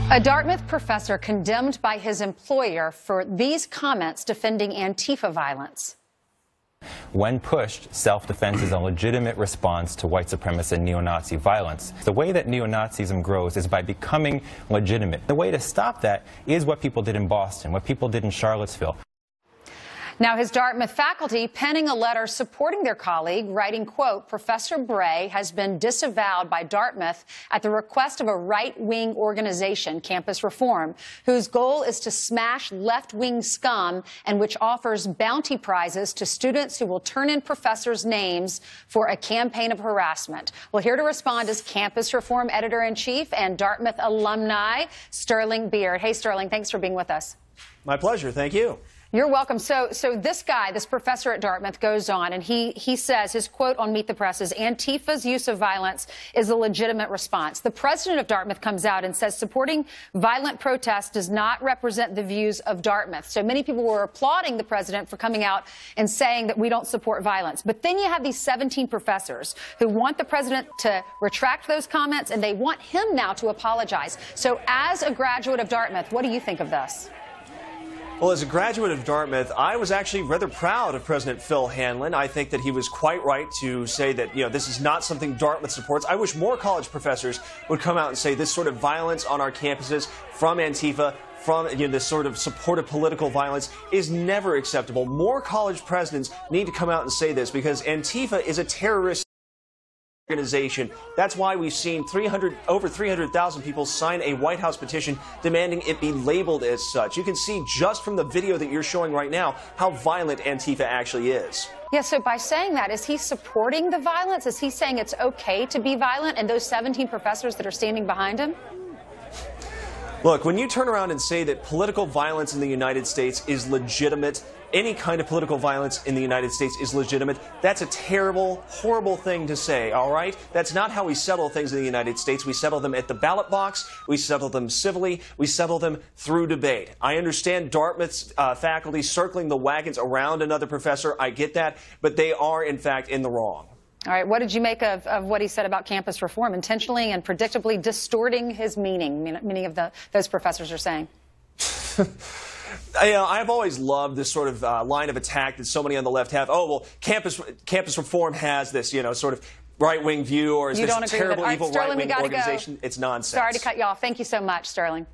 A Dartmouth professor condemned by his employer for these comments defending Antifa violence. When pushed, self-defense is a legitimate response to white supremacist and neo-Nazi violence. The way that neo-Nazism grows is by becoming legitimate. The way to stop that is what people did in Boston, what people did in Charlottesville. Now, his Dartmouth faculty penning a letter supporting their colleague, writing, quote, Professor Bray has been disavowed by Dartmouth at the request of a right-wing organization, Campus Reform, whose goal is to smash left-wing scum and which offers bounty prizes to students who will turn in professors' names for a campaign of harassment. Well, here to respond is Campus Reform editor-in-chief and Dartmouth alumni, Sterling Beard. Hey, Sterling, thanks for being with us. My pleasure. Thank you. You're welcome. So this guy, this professor at Dartmouth, goes on and he says, his quote on Meet the Press is, Antifa's use of violence is a legitimate response. The president of Dartmouth comes out and says supporting violent protests does not represent the views of Dartmouth. So many people were applauding the president for coming out and saying that we don't support violence. But then you have these 17 professors who want the president to retract those comments, and they want him now to apologize. So as a graduate of Dartmouth, what do you think of this? Well, as a graduate of Dartmouth, I was actually rather proud of President Phil Hanlon. I think that he was quite right to say that, this is not something Dartmouth supports. I wish more college professors would come out and say this sort of violence on our campuses from Antifa, from this sort of support of political violence is never acceptable. More college presidents need to come out and say this because Antifa is a terrorist organization. That's why we've seen over 300,000 people sign a White House petition demanding it be labeled as such. You can see just from the video that you're showing right now how violent Antifa actually is. Yeah, so by saying that, is he supporting the violence? Is he saying it's okay to be violent, and those 17 professors that are standing behind him? Look, when you turn around and say that political violence in the United States is legitimate, any kind of political violence in the United States is legitimate, that's a terrible, horrible thing to say, all right? That's not how we settle things in the United States. We settle them at the ballot box. We settle them civilly. We settle them through debate. I understand Dartmouth's faculty circling the wagons around another professor. I get that. But they are, in fact, in the wrong. All right. What did you make of what he said about campus reform, intentionally and predictably distorting his meaning, many of those professors are saying? I've always loved this sort of line of attack that so many on the left have. Oh, well, campus reform has this, sort of right-wing view, or is this terrible, evil right-wing organization? It's nonsense. Sorry to cut you off. Thank you so much, Sterling.